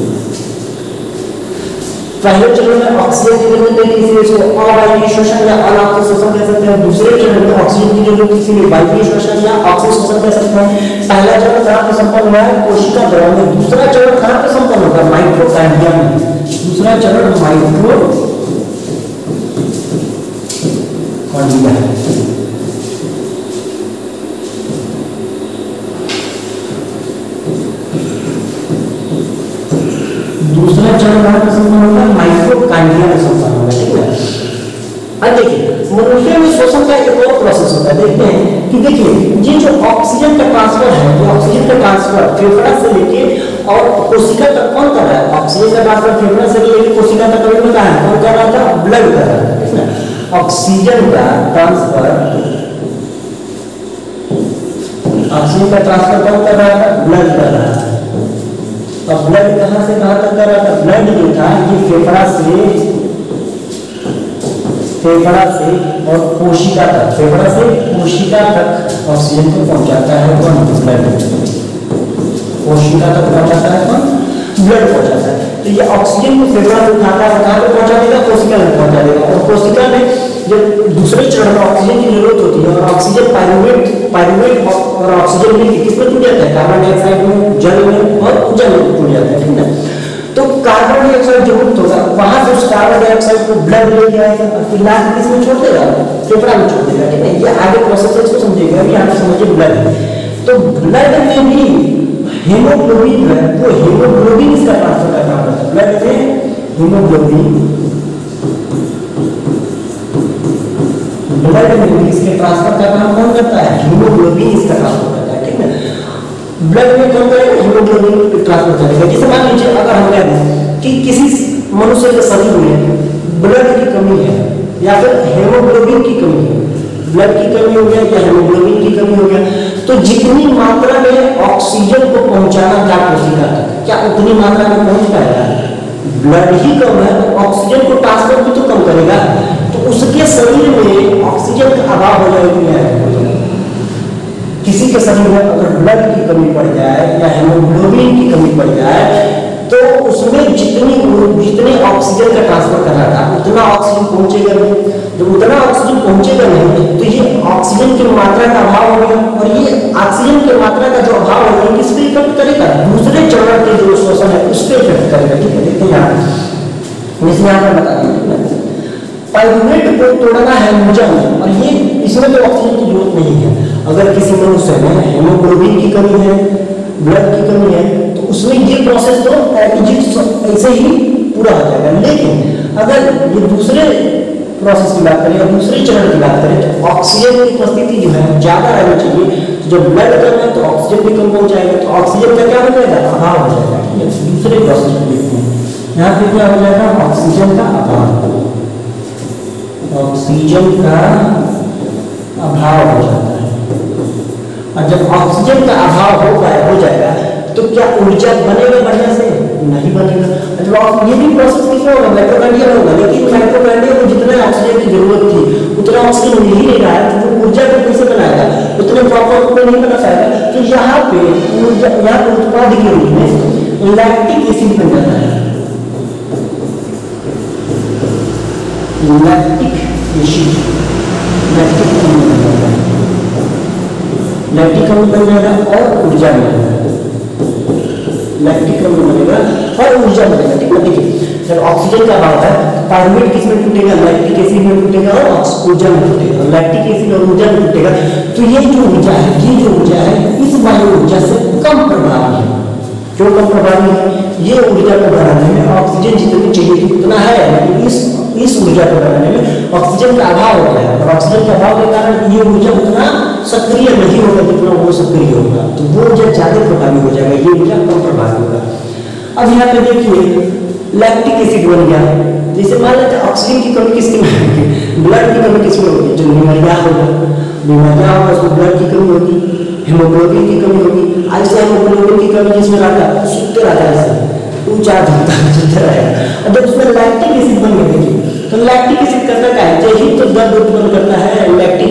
पहले चरण में ऑक्सीजन की जरूरत है, इसलिए इसको अवायवीय शोषण या अनाक्सी शोषण कह सकते हैं। दूसरे चरण में ऑक्सीजन की जरूरत है, इसलिए वायवीय शोषण या ऑक्सी शोषण कह सकते हैं। पहला चरण कहाँ पे संपन्न हुआ है, कोशिका द्रव में। दूसरा चरण कहाँ पे संपन्न होगा, माइटोकॉन्ड्रिया में। दूसरा चरण माइटोकॉन्ड्रिया, दूसरा चरण कहाँ पे संपन्न होगा, माइटोकॉन्ड्रिया में संपन्न होगा, ठीक है। अब देखिए मनुष्य में श्वसन का एक और प्रोसेस होता है, देखते हैं कि देखिए ये जो ऑक्सीजन का ट्रांसफर है, जो ऑक्सीजन का ट्रांसफर फेफड़ा से लेके और कोशिका तक कौन कर रहा है? ऑक्सीजन का ट्रांसफर फेफड़ा से लेके कोशिका तक कौन कर रहा है? कौन कर रहा था? ब्लड कर रहा था, ठीक है। ऑक्सीजन का ट्रांसफर कौन कर रहा था? ब्लड कर रहा था। अब ब्लड कहां से कहां तक कर रहा था? ब्लड जो था ये फेफड़ा से और कोशिका तक, फेफड़ा से कोशिका तक ऑक्सीजन को पहुंचाता है कौन? ब्लड। कोशिका तक पहुंचाता है कौन? ब्लड पहुंचाता है। तो ये ऑक्सीजन को फेफड़ा से उठाता है, कहां पे पहुंचा देगा? कोशिका में पहुंचा देगा। और कोशिका में जब दूसरे चरण में ऑक्सीजन की जरूरत होती है और ऑक्सीजन पायरुवेट और ऑक्सीजन मिलकर किसमें टूट जाता है? कार्बन डाइऑक्साइड में, जल में और ऊर्जा में टूट जाता है, ठीक है। तो कार्बन डाइऑक्साइड जो मुक्त होगा वहां से उस कार्बन डाइऑक्साइड को ब्लड लेके आएगा और फिर लास्ट किसमें छोड़ देगा? फेफड़ा में छोड़ देगा, ठीक है। ये आगे प्रोसेस है, इसको समझिएगा। अभी आगे समझिए ब्लड। तो ब्लड में भी हीमोग्लोबिन है, वो हीमोग्लोबिन इसका ट्रांसफर का काम करता है। ब्लड में हीमोग्लोबिन, ब्लड में इसके ट्रांसफर का काम कौन करता है? हीमोग्लोबिन इसका ट्रांसफर करता है, ठीक है। ब्लड में कौन करेगा? हीमोग्लोबिन ट्रांसफर करेगा। जैसे मान लीजिए अगर हम कह दें कि किसी मनुष्य के शरीर में ब्लड की कमी है या फिर हीमोग्लोबिन की कमी है, ब्लड की कमी हो गया या हीमोग्लोबिन की कमी हो गया, तो जितनी मात्रा में ऑक्सीजन को पहुंचाना था कोशिका तक, क्या उतनी मात्रा में पहुंच पाएगा? ब्लड ही कम है तो ऑक्सीजन को ट्रांसफर भी तो कम करेगा। तो उसके शरीर में ऑक्सीजन का अभाव हो जाएगा। किसी के शरीर में अगर ब्लड की कमी पड़ जाए या हीमोग्लोबिन की कमी पड़ जाए तो उसमें जितने ऑक्सीजन का ट्रांसफर करना था उतना ऑक्सीजन पहुंचेगा नहीं। जब उतना ऑक्सीजन पहुंचेगा नहीं तो ये ऑक्सीजन की मात्रा का अभाव हो गया, और ये ऑक्सीजन की मात्रा का जो अभाव होगा किस पे इफेक्ट करेगा? दूसरे चरण के जो श्वसन है उस पर इफेक्ट करेगा, ठीक है। देखते हैं इसमें आपको बता दें, पायरुवेट को तोड़ना है ऊर्जा में, और ये इसमें तो ऑक्सीजन की जरूरत नहीं है। अगर किसी मनुष्य में हीमोग्लोबिन की कमी है, ब्लड की कमी है, तो उसमें ये प्रोसेस तो ऐसे ही पूरा हो जाएगा। लेकिन अगर ये दूसरे प्रोसेस की बात करें या दूसरे चरण की बात करें तो ऑक्सीजन की उपस्थिति जो है ज्यादा रहनी चाहिए। तो जब ब्लड कम है तो ऑक्सीजन भी कम पहुंचाएगा, तो ऑक्सीजन का क्या हो जाएगा? अभाव हो जाएगा, ठीक है। दूसरे प्रोसेस को देखते हैं, यहाँ पे क्या हो जाएगा? ऑक्सीजन का अभाव, ऑक्सीजन का अभाव हो जाता है। और जब ऑक्सीजन का अभाव हो जाएगा तो क्या ऊर्जा बनेगा? बढ़िया से नहीं बनेगा। मतलब ये भी प्रोसेस किसमें होगा? माइटोकॉन्ड्रिया में होगा। लेकिन माइटोकॉन्ड्रिया को जितना ऑक्सीजन की जरूरत थी उतना ऑक्सीजन मिल ही नहीं रहा है, तो ऊर्जा को कैसे बनाएगा? उतने प्रॉपर रूप में नहीं बना पाएगा। तो यहाँ पे ऊर्जा, यहाँ पे उत्पाद के रूप में लैक्टिक एसिड बन जाता है। लैक्टिक एसिड, लैक्टिक अम्ल बन जाता है, लैक्टिक अम्ल बन जाएगा और ऊर्जा मिलेगा। लैक्टिक अम्ल बनेगा और ऊर्जा मिलेगा, ठीक है। देखिए जब ऑक्सीजन का अभाव है पायरुवेट किसमें टूटेगा? लैक्टिक एसिड में टूटेगा और ऊर्जा में टूटेगा। लैक्टिक एसिड और ऊर्जा में टूटेगा तो ये जो ऊर्जा है इस वायु ऊर्जा से कम प्रभावी है। क्यों कम प्रभावी है? ये ऊर्जा को बढ़ाने में ऑक्सीजन जितनी चाहिए थी उतना है, लेकिन इस ऊर्जा को बढ़ाने में ऑक्सीजन का अभाव हो गया है, और ऑक्सीजन के अभाव के कारण ये ऊर्जा उतना सक्रिय नहीं होगा जितना वो सक्रिय होगा, तो वो ऊर्जा ज्यादा प्रभावी हो जाएगा, ये ऊर्जा कम प्रभावी होगा। अब यहाँ पे देखिए लैक्टिक एसिड बन गया। जैसे मान लेते हैं ऑक्सीजन की कमी किसमें होगी? ब्लड की कमी किसमें होगी? जो निमोनिया होगा उसमें ब्लड की कमी होगी, हीमोग्लोबिन की कमी होगी। आज से हीमोग्लोबिन की कमी जिसमें रहता है सुखते रहता है, चार्ज होता है, चलता रहेगा। और जब उसमें लैक्टिक एसिड बन गया तो लैक्टिक एसिड करता क्या है? यही तो दर्द उत्पन्न करता है। लैक्टिक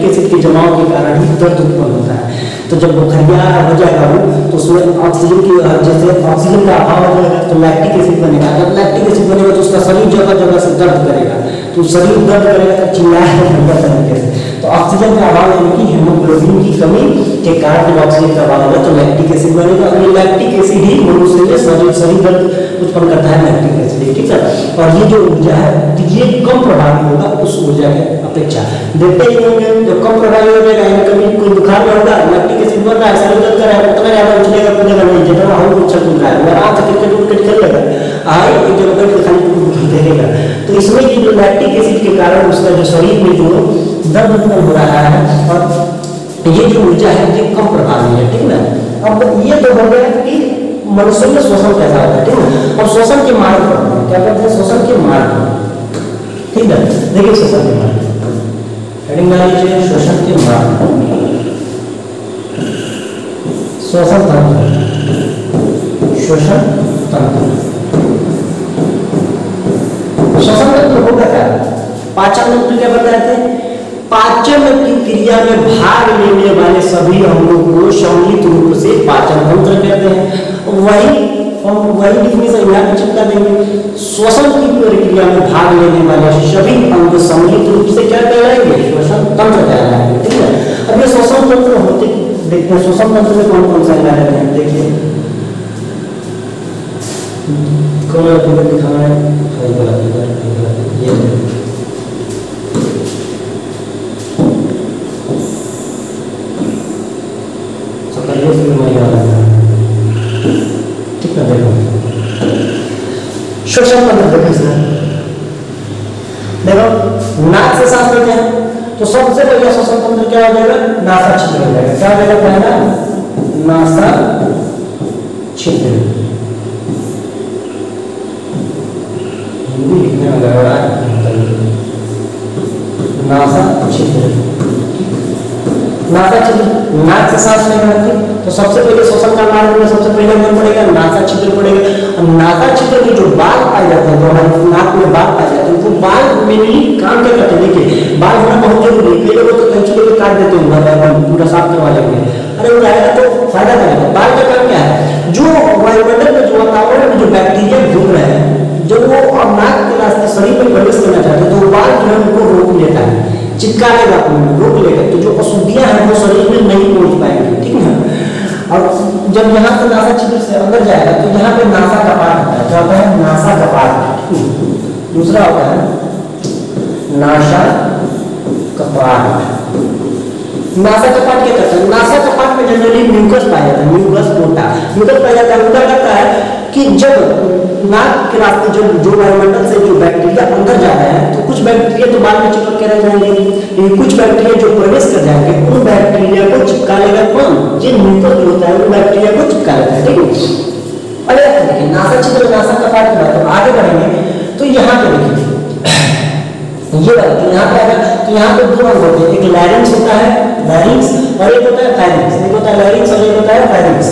एसिड के जमाव के कारण ही दर्द उत्पन्न होता है। तो जब बुखारिया हो जाएगा वो तो उसमें ऑक्सीजन की जैसे ऑक्सीजन का अभाव हो जाएगा तो लैक्टिक एसिड बनेगा। जब लैक्टिक एसिड बनेगा तो उसका शरीर जगह जगह से दर्द करेगा, तो शरीर दर्द करेगा तो चिल्लाएगा तरीके से। तो ऑक्सीजन का अभाव यानी कि हीमोग्लोबिन की कमी के कारण जब ऑक्सीजन का अभाव होगा तो लैक्टिक एसिड बनेगा, और ये लैक्टिक एसिड ही मनुष्य में शरीर दर्द उत्पन्न करता है, लैक्टिक एसिड, ठीक है। और ये जो ऊर्जा है ये कम प्रभावी होगा उस ऊर्जा के अपेक्षा। देखते ही होंगे जब कम प्रभावी हो जाएगा, कभी कोई बुखार में होगा, लैक्टिक एसिड बन रहा है, शरीर दर्द कर रहा है, उतना ज्यादा उछलेगा कूदेगा नहीं, जितना हम उछल कूद रहा है आराम से क्रिकेट खेल लेगा, एक जगह पर खाली देखेगा। तो इसमें ये जो लैक्टिक एसिड के कारण उसका जो शरीर में जो दर्द उत्पन्न हो रहा है, और ये जो ऊर्जा है ये कम प्रभावी है, ठीक ना। अब ये तो हो गया कि मनुष्य में शोषण कैसा होता है, ठीक है। अब शोषण के मार्ग पर क्या कहते हैं, शोषण के मार्ग, ठीक है। देखिए शोषण के मार्ग, हेडिंग डाल लीजिए शोषण के मार्ग, शोषण तंत्र, शोषण तंत्र। शोषण तंत्र होगा क्या, पाचन तंत्र क्या बताए थे, पाचन की क्रिया में भाग लेने वाले सभी अंगों को सम्मिलित रूप से पाचन तंत्र कहते हैं। वही डिफिनेशन यहाँ पे चिपका देंगे, श्वसन की प्रक्रिया में भाग लेने वाले सभी अंग सम्मिलित रूप से क्या कहलाएंगे, श्वसन तंत्र कहलाएंगे, ठीक है। अब ये श्वसन तंत्र होते देखते हैं, श्वसन तंत्र में कौन कौन सा अंग रहते हैं, देखिए कौन फिगर दिखा रहा है, ये ठीक है। देखो श्वसन तंत्र देखो इसमें, देखो नाक से सांस लेते हैं तो सबसे पहले श्वसन तंत्र क्या हो जाएगा, नासा छिद्र हो जाएगा। क्या हो जाएगा पहला, नासा छिद्र, हिंदी लिखने में गड़बड़ है, नासा छिद्र, नासा छिद्र। नाक से सांस लेना है तो सबसे पहले श्वसन का मार्ग में सबसे पहले कौन पड़ेगा, नासा छिद्र पड़ेगा। और नासा छिद्र के जो बाल पाए जाते हैं, जो हमारे नाक में बाल पाए जाते हैं, तो बाल में ही काम क्या करते हैं, देखिए बाल होना बहुत जरूरी है। कई लोग तो कैंची लेकर काट देते हैं पूरा साफ करवा लेंगे, अरे वो रहेगा तो फायदा करेगा। बाल का काम क्या है, जो वायुमंडल में जो वातावरण में जो बैक्टीरिया घूम रहे हैं, जब वो और नाक के रास्ते शरीर में प्रवेश करना चाहते हैं तो बाल जो है उनको रोक लेता है, चिपका लेगा, रोक लेगा, तो जो अशुद्धियां हैं वो शरीर में नहीं पहुंच पाएंगी, ठीक है। और जब यहाँ से नासा छिद्र से अंदर जाएगा तो यहाँ पे नासा कपाट होता है, क्या होता है, नासा कपाट। दूसरा होता है नासा कपाट। नासा कपाट क्या करता है, नासा कपाट में जनरली म्यूकस पाया जाता है, म्यूकस पोटा, म्यूकस पाया जाता है। उनका लगता है कि जब नाक के रास्ते जब जो वायुमंडल से जो बैक्टीरिया अंदर जा रहे हैं तो कुछ बैक्टीरिया तो बाल में चिपक के रह जाएंगे, लेकिन कुछ बैक्टीरिया जो प्रवेश कर जाएंगे उन बैक्टीरिया को चिपका लेगा कौन, जो म्यूकस जो होता है वो बैक्टीरिया को चिपका लेता है, ठीक है। अरे देखिए नासा छिद्र, नासा कपाट के बाद आगे बढ़ेंगे तो यहाँ पे देखिए ये बात, यहाँ पे आएगा तो यहाँ पे दो अंग होते हैं, एक लैरिंक्स होता है, लैरिंक्स, और एक होता है फेरिंक्स। एक होता है लैरिंक्स और एक होता है फेरिंक्स।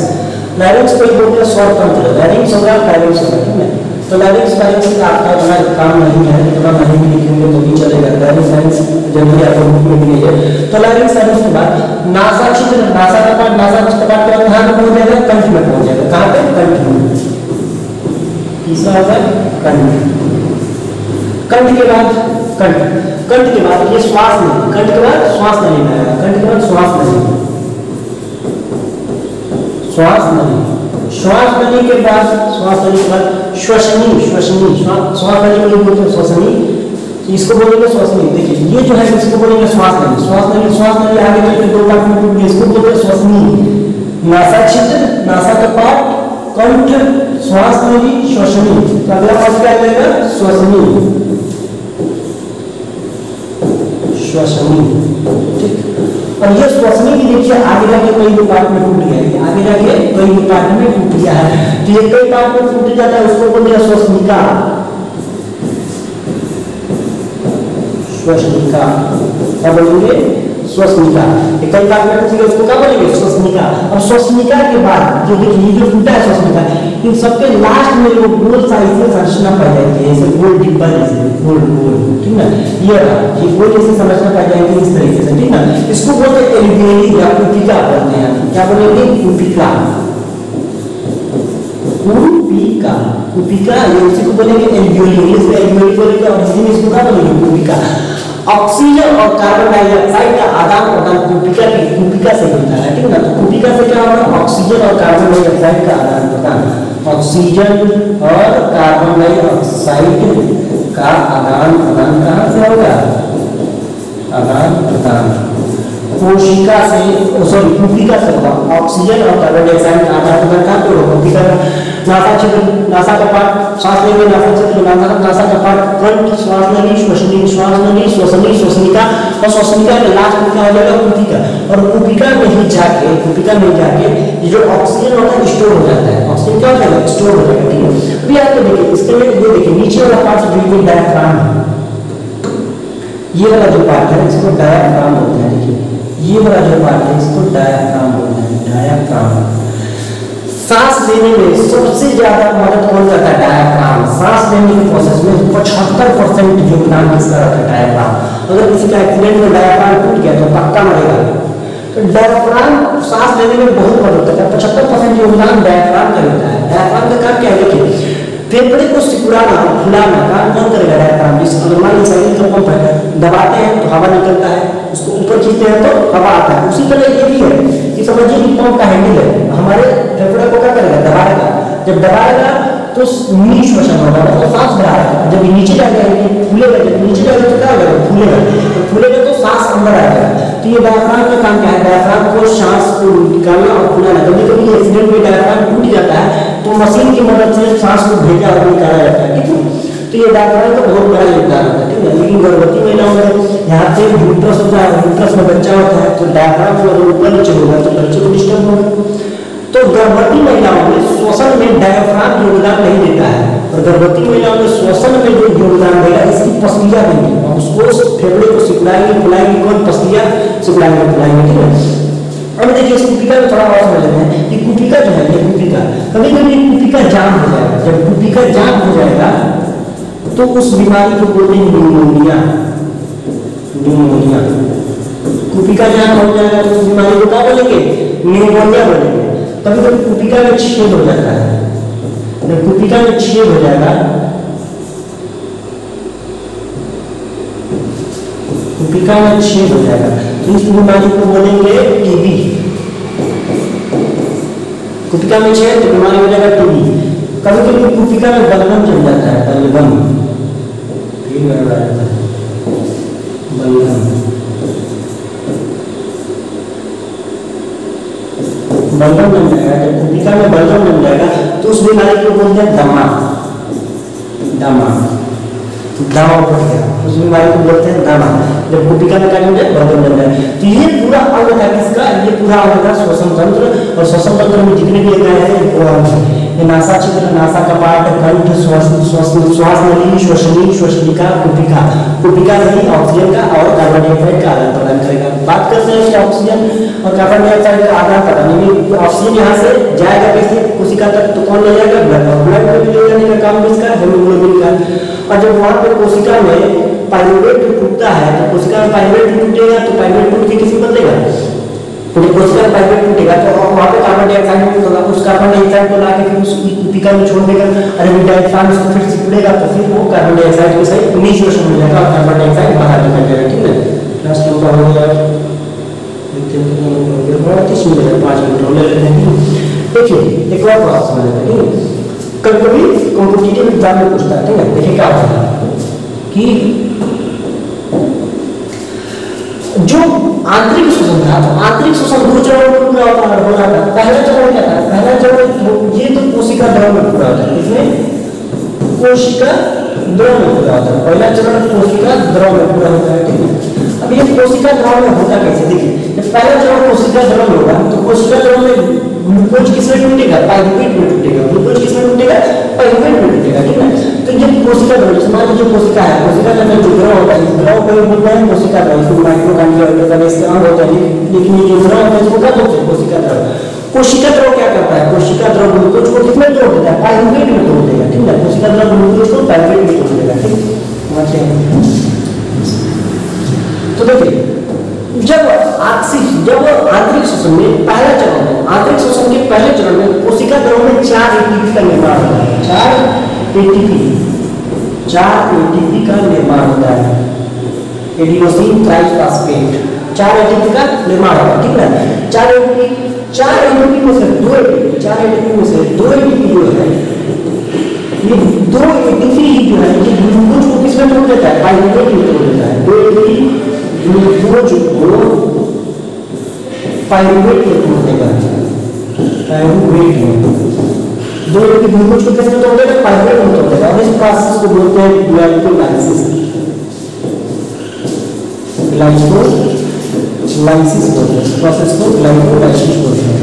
लैरिंक्स को ही बोलते हैं स्वर तंत्र, लैरिंक्स होगा फेरिंक्स होगा, ठीक है। तो लैरिंक्स फेरिंक्स का आपका इतना काम नहीं है, इतना नहीं भी लिखेंगे तो भी चलेगा। लैरिंक्स फेरिंक्स जनरली आपको बुक में भी नहीं है। तो लैरिंक्स फेरिंक्स के बाद नासा छिद्र, नासा कपाट, नासा कपाट के बाद कहाँ पे पहुंच जाएगा, कंठ में पहुंच जाएगा। कहाँ पे, कंठ में। तीसरा होता है कंठ। कंठ के बाद कंठ, कंठ के बाद ये श्वास नहीं, कंठ के बाद श्वास नहीं आएगा, कंठ के बाद श्वास नहीं, श्वास नहीं, श्वास नली के बाद, श्वास नली के बाद श्वसनी, श्वसनी, श्वास नली को बोलते हैं श्वसनी, इसको बोलेंगे श्वसनी। देखिए ये जो है इसको बोलेंगे श्वास नली, श्वास नली, श्वास नली आगे चलकर दो पार्ट में टूट गई, इसको बोलते हैं श्वसनी। नासा छिद्र, नासा कपाट, कंठ, श्वास नली, श्वसनी। तो अगला पार्ट क्या आएगा, श्वसनी, श्वसनी, ठीक। और ये श्वसनी की देखिए आगे जाके कई पार्ट में टूट गया है, आगे जाके कई पार्ट में टूट गया है, तो ये कई पार्ट में टूट जाता है, उसको बोलते हैं श्वसनिका, श्वसनिका। क्या बोलेंगे, श्वसनिका। कई पार्ट में टूट गया उसको क्या बोलेंगे, श्वसनिका। और श्वसनिका के बाद जो देखिए जो टूटा है श्वसनिका, इन सबके लास्ट में जो गोल साइज में संरचना पाई जाती है, जैसे गोल डिब्बा, जैसे गोल गोल, ठीक ना, ये गोल जैसी संरचना पाई जाएगी इस तरीके से, ठीक ना। इसको बोलते हैं एल्वियोली या कुपिका बोलते हैं। क्या बोलेंगे, कुपिका, कुपिका, कुपिका, ये उसी को बोलेंगे एल्वियोली, इंग्लिश में एल्वियोली बोलेंगे और हिंदी में इसको क्या बोलेंगे, कुपिका। ऑक्सीजन और कार्बन डाइऑक्साइड का आदान प्रदान कुपिका से होता है, ठीक ना। तो कुपिका से क्या होगा, ऑक्सीजन और कार्बन डाइऑक्साइड का आदान प्रदान, ऑक्सीजन और कार्बन डाइऑक्साइड का आदान प्रदान कहाँ से होगा, आदान प्रदान कोशिका से से सॉरी कोशिका से होगा, ऑक्सीजन और कार्बन डाइऑक्साइड का आधार पर कहाँ पे होगा, कोशिका का नासा क्षेत्र, नासा का पार्ट सांस लेंगे, नासा क्षेत्र नासा का पार्ट कंठ, श्वास नली, श्वसनिका और श्वसनिका के लास्ट में क्या हो जाएगा, कुपिका। और कुपिका में ही जाके ये जो ऑक्सीजन होता है स्टोर हो जाता है, ऑक्सीजन क्या हो जाएगा, स्टोर हो जाएगा, ठीक है। अभी आपको देखिए इसके लिए ये देखिए नीचे वाला पार्ट जो ये डायफ्राम है, ये वाला जो पार्ट है इसको डायफ्राम बोलते हैं, देखिए ये वाला जो पार्ट है इसको डायफ्राम बोलते हैं, डायफ्राम। सांस लेने में सबसे ज्यादा मदद कौन करता है, डायफ्राम। सांस लेने के प्रोसेस में 75% योगदान किसका रहता है, डायफ्राम। अगर किसी का एक्सीडेंट में डायफ्राम टूट गया तो पक्का मरेगा। तो डायफ्राम सांस लेने में बहुत मदद करता है, 75% योगदान डायफ्राम का होता है। डायफ्राम का काम क्या है, देखिए फेफड़े को सिकुड़ाना फुलाना काम कौन करेगा, डायफ्राम। जिसको मान लीजिए शरीर का पंप है, दबाते हैं तो हवा निकलता है, उसको ऊपर खींचते हैं तो हवा आता है। उसी तरह ये भी है कि समझिए कि पंप का हैंडल है, हमारे फेफड़े को क्या करेगा, दबाएगा। जब दबाएगा तो निश्वसन होगा, मतलब सांस बढ़ाएगा। जब नीचे जाएगा फूलेगा, जब नीचे जाएगा तो क्या होगा, फूलेगा। तो फूलेगा तो सांस अंदर आएगा। तो ये डायफ्राम का काम क्या है, डायफ्राम को सांस को निकालना और फुलाना। कभी कभी एक्सीडेंट में डायफ्राम टूट जाता है तो मशीन की मदद से सांस को भेजा और निकाला जाता है, ठीक है। तो ये डायफ्राम का बहुत बड़ा योगदान होता है, ठीक है। लेकिन गर्भवती महिलाओं में यहाँ पे यूट्रस होता है, यूट्रस में बच्चा होता है, तो डायफ्राम अगर ऊपर नीचे होगा तो बच्चे को डिस्टर्ब होगा। तो गर्भवती महिलाओं में श्वसन में डायफ्राम योगदान नहीं देता है, और गर्भवती महिलाओं में श्वसन में जो योगदान देगा इसकी पसलियां देंगी, उसको फेफड़े को सिकुड़ाएंगे फुलाएंगे, कौन पसलियां सिकुड़ाएंगे फुलाएंगे, ठीक है। अब देखिए इस कुपिका में थोड़ा और समझ लेते हैं कि कुपिका जो है, ये कुपिका कभी कभी कुपिका जाम हो जाएगा। जब कुपिका जाम हो जाएगा तो उस बीमारी को बोलते हैं न्यूमोनिया। न्यूमोनिया कुपिका जाम हो जाएगा तो उस बीमारी को क्या बोलेंगे, न्यूमोनिया बोलेंगे। कभी कभी कुपिका में छेद हो जाता है, जब कुपिका में छेद हो जाएगा, कुपिका में छेद हो जाएगा तो इस बीमारी को बोलेंगे टीबी। कुपिका में छेद तो बीमारी हो जाएगा टीबी। कभी कभी कुपिका में बलगम जम जाता है, बलगम बलगम जम जाएगा। जब कुपिका में बलगम जम जाएगा तो उस बीमारी को बोलते हैं दमा। दमा दमा बढ़ गया, उस बीमारी को बोलते हैं दमा। जब कुपिका में क्या जम जाए, बलगम जम जाए। तो ये पूरा अंग था किसका, ये पूरा अंग था श्वसन तंत्र। और श्वसन तंत्र में जितने भी अंग हैं, ये नासा क्षेत्र, नासा का पार्ट, कंठ, श्वास नली, श्वसनिका, कुपिका। कुपिका से ही ऑक्सीजन का और कार्बन डाइऑक्साइड का आदान प्रदान करेगा। बात करते हैं कि ऑक्सीजन और कार्बन डाइऑक्साइड का आदान प्रदान, यानी ऑक्सीजन यहाँ से जाएगा कैसे कोशिका तक, तो कौन ले जाएगा, ब्लड। ब्लड में ले जाने का काम किसका, हेमोग्लोबिन का। और जब वहाँ पे कोशिका में पाइरुवेट टूटता है तो कोशिका में पाइरुवेट टूटेगा तो पाइरुवेट टूट के किसी बदलेगा, तो कोशिका में पाइरुवेट टूटेगा तो वहाँ पे कार्बन डाइऑक्साइड होगा, उस कार्बन डाइऑक्साइड को लाके फिर उस कुपिका में छोड़ देगा। अरे डायफ्राम उसको फिर सिकुड़ेगा तो फिर वो कार्बन डाइऑक्साइड के सही निश्वसन हो जाएगा और कार्बन डाइऑक्साइड बाहर निकल जाएगा, ठीक है। लास्ट में हो गया 30 मिनट 5 मिनट ले लेते हैं। देखिए एक और बात समझ लेते हैं, ठीक है। कभी कभी कॉम्पिटिटिव एग्जाम में पूछता है, ठीक है। देखिए क्या होता है कि जो आंतरिक शोषण था, तो आंतरिक शोषण 2 चरणों में पूरा हो रहा था। पहला चरण क्या था, पहला चरण ये तो कोशिका द्रव में पूरा होता है, इसमें कोशिका द्रव में पूरा होता है। पहला चरण कोशिका द्रव में पूरा होता है, ठीक है। अब ये कोशिका द्रव में होता कैसे, देखिए जब पहला चरण कोशिका द्रव में होगा तो कोशिका द्रव में ग्लूकोज किसमें टूटेगा, पाइरुवेट में टूटेगा। ग्लूकोज किसमें टूटेगा, पाइरुवेट में टूटेगा, ठीक है। तो ये कोशिका द्रव, मान लीजिए कोशिका है, कोशिका का जो द्रव होता है, द्रव को बोलते हैं कोशिका द्रव, इसको माइक्रोकांडिया का इस्तेमाल होता है। लेकिन ये जो द्रव होता है इसको क्या बोलते हैं, कोशिका द्रव। कोशिका द्रव क्या करता है, कोशिका द्रव ग्लूकोज को किसमें तोड़ देता है, पाइरुवेट में तोड़ देगा, ठीक है। कोशिका द्रव ग्लूकोज को पाइरुवेट में तोड़ देगा, ठीक। तो देखिए जब आंतरिक शोषण में पहला चरण में, आंतरिक शोषण के पहले चरण में कोशिका द्रव में 4 एटीपी का निर्माण होता है। 4 एटीपी का निर्माण होता है, एडिनोसिन ट्राइफॉस्फेट। 4 एटीपी का निर्माण होता है, ठीक है। 4 एटीपी में से 2 एटीपी, 4 एटीपी में से 2 एटीपी जो है, ये 2 एटीपी ही जो है ये ग्लूकोज को किसमें तोड़ देता है, पाइरुवेट में तोड़ देता है। 2 एटीपी ग्लूकोज को पाइरुवेट में तोड़ेगा, पाइरुवेट में 2 यूनिट ग्लूकोज को कैसे तोड़ देगा, पाइरुवेट में तोड़ देगा। और इस प्रोसेस को बोलते हैं ग्लाइकोलाइसिस, ग्लाइकोलाइसिस बोलते हैं, प्रोसेस को ग्लाइकोलाइसिस बोलते हैं।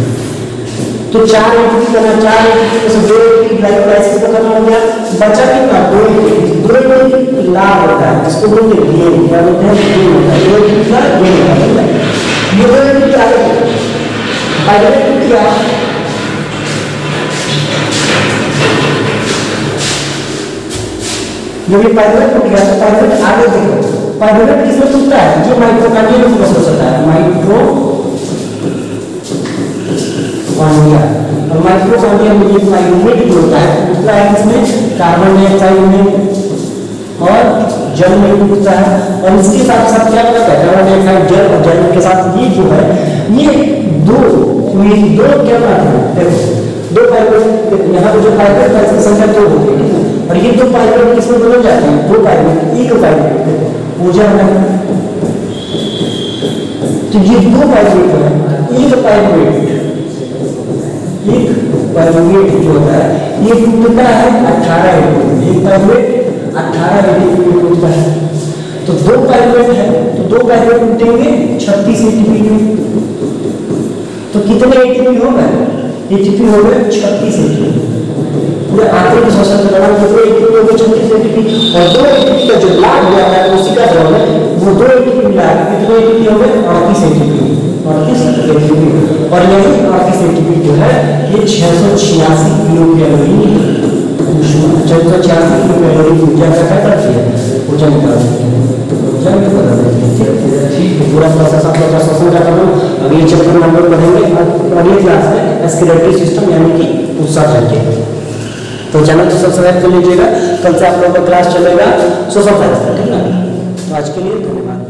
तो 4 एटीपी करना, 4 एटीपी में से 2 एटीपी ग्लाइकोलाइसिस का खत्म हो गया, बचा कितना, 2 एटीपी लाभ होता है, इसको बोलते हैं गेन, क्या बोलते हैं, गेन होता है, 2 एटीपी का गेन होता है। ये 2 एटीपी क्या है, पाइरुवेट क्या ये पाइरुवेट टूट गया, तो पाइरुवेट आगे देखो, पाइरुवेट किसमें टूटता है, जो माइटोकॉन्ड्रिया में फोकस होता है, माइटोकॉन्ड्रिया, और माइटोकॉन्ड्रिया में ये पाइरुवेट होता है, टूटता है इसमें कार्बन डाइऑक्साइड में और जल में टूटता है। और इसके साथ साथ क्या होता है, कार्बन डाइऑक्साइड, जल और जल के साथ ये जो है, ये दो क्या बनाते हैं, देखो 2 पाइरुवेट, यहाँ पे जो पाइरुवेट है इसकी संख्या 2 होती है, और ये 2 पाइरुवेट किसमें बदल जाते हैं, 2 पाइरुवेट, एक पाइरुवेट ऊर्जा में। तो ये 2 पाइरुवेट है, एक पाइरुवेट जो होता है ये टूटता है 18 एटीपी, एक पाइरुवेट 18 एटीपी में टूटता है। तो 2 पाइरुवेट है, तो 2 पाइरुवेट टूटेंगे 36 एटीपी में। तो कितने एटीपी हो गए, एटीपी हो गए 36 एटीपी। पूरे आंतरिक शोषण के दौरान कितने एटीपी हो गए, 36 एटीपी। और 2 एटीपी का जो लाभ हुआ है उसी का जवाब है, वो 2 एटीपी मिला है, कितने एटीपी हो गए, 38 एटीपी, 38 एटीपी। और यही 38 एटीपी जो है ये 686 किलो कैलोरी, 686 किलो कैलोरी ऊर्जा का क्या करती है, ऊर्जा निकालती है, ऊर्जा निकाल देती है। ठीक है, पूरा प्रोसेस आप लोग समझ आता हूँ। अगले चैप्टर में हम लोग पढ़ेंगे और अगली क्लास में रेस्पिरेटरी सिस्टम यानी कि उत्सर्जन के। तो चैनल को सब्सक्राइब कर लीजिएगा, कल से आप लोगों का क्लास चलेगा 100 ठीक है ना। तो आज के लिए धन्यवाद।